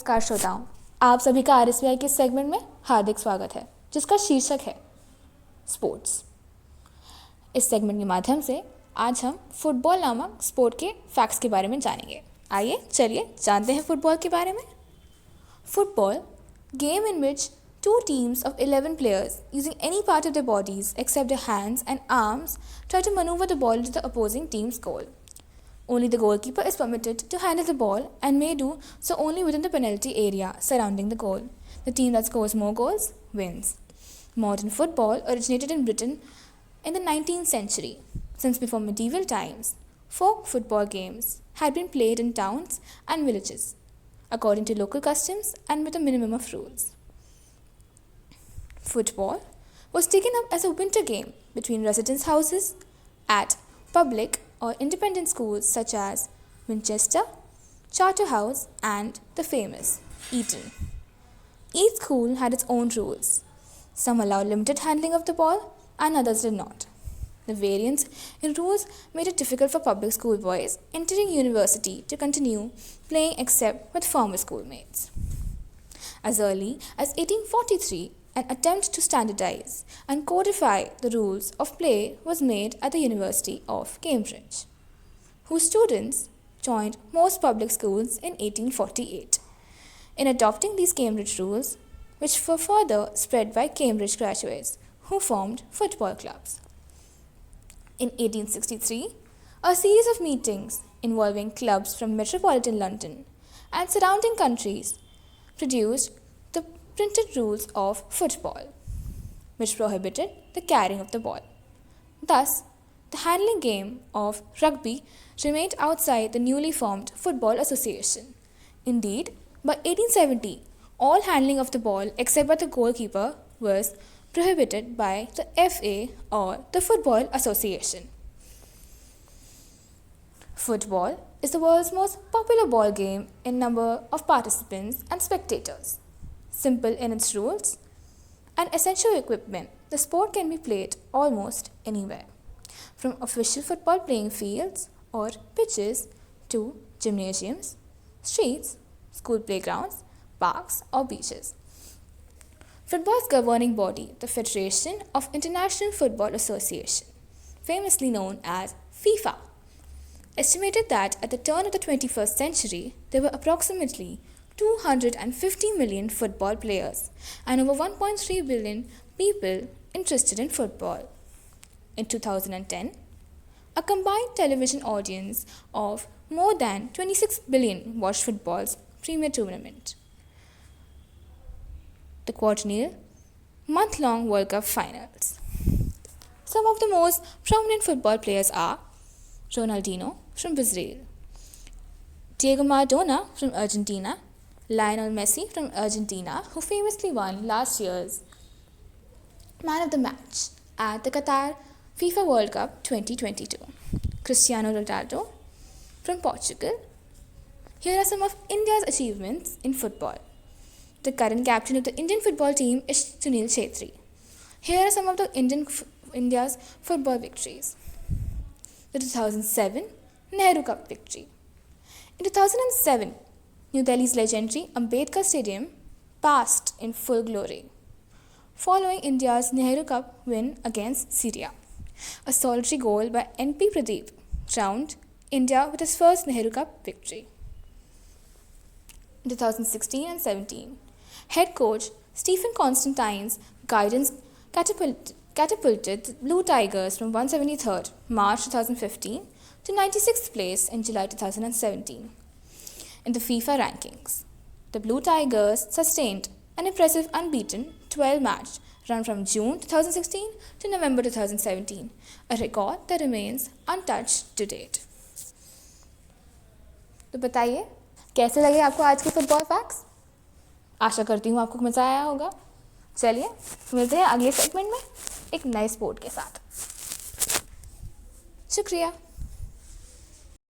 नमस्कार श्रोताओं, आप सभी का आरएसवीआई के सेगमेंट में हार्दिक स्वागत है, जिसका शीर्षक है स्पोर्ट्स। इस सेगमेंट के माध्यम से आज हम फुटबॉल नामक स्पोर्ट के फैक्ट्स के बारे में जानेंगे। आइए चलिए जानते हैं फुटबॉल के बारे में। Football, game in which two teams of 11 players using any part of their bodies except their hands and arms try to maneuver the ball into the opposing team's goal. Only the goalkeeper is permitted to handle the ball and may do so only within the penalty area surrounding the goal. The team that scores more goals wins. Modern football originated in Britain in the 19th century. Since before medieval times, folk football games had been played in towns and villages, according to local customs and with a minimum of rules. Football was taken up as a winter game between residence houses at public or independent schools such as Winchester, Charterhouse, and the famous Eton. Each school had its own rules. Some allowed limited handling of the ball and others did not. The variance in rules made it difficult for public school boys entering university to continue playing except with former schoolmates. As early as 1843, an attempt to standardize and codify the rules of play was made at the University of Cambridge, whose students joined most public schools in 1848. In adopting these Cambridge rules, which were further spread by Cambridge graduates who formed football clubs. In 1863, a series of meetings involving clubs from metropolitan London and surrounding countries produced the printed rules of football, which prohibited the carrying of the ball. Thus, the handling game of rugby remained outside the newly formed Football Association. Indeed, by 1870, all handling of the ball except by the goalkeeper was prohibited by the FA or the Football Association. Football is the world's most popular ball game in number of participants and spectators. Simple in its rules and essential equipment, the sport can be played almost anywhere, from official football playing fields or pitches to gymnasiums, streets, school playgrounds, parks, or beaches. Football's governing body, the Federation of International Football Association, famously known as FIFA, estimated that at the turn of the 21st century, there were approximately 250 million football players and over 1.3 billion people interested in football. In 2010, a combined television audience of more than 26 billion watched football's premier tournament, the quadrennial month-long World Cup finals. Some of the most prominent football players are Ronaldinho from Brazil, Diego Maradona from Argentina, Lionel Messi from Argentina, who famously won last year's Man of the Match at the Qatar FIFA World Cup 2022, Cristiano Ronaldo from Portugal. Here are some of India's achievements in football. The current captain of the Indian football team is Sunil Chhetri. Here are some of the India's football victories. The 2007 Nehru Cup victory. In 2007, New Delhi's legendary Ambedkar Stadium basked in full glory, following India's Nehru Cup win against Syria. A solitary goal by N.P. Pradeep crowned India with its first Nehru Cup victory. In 2016 and 17, head coach Stephen Constantine's guidance catapulted the Blue Tigers from 173rd March 2015 to 96th place in July 2017. In the FIFA rankings, the Blue Tigers sustained an impressive unbeaten 12-match run from June 2016 to November 2017, a record that remains untouched to date. तो बताइए कैसे लगे आपको आज के football facts? आशा करती हूँ आपको मज़ा आया होगा। चलिए मिलते हैं अगले सेगमेंट में एक नए स्पोर्ट के साथ। शुक्रिया।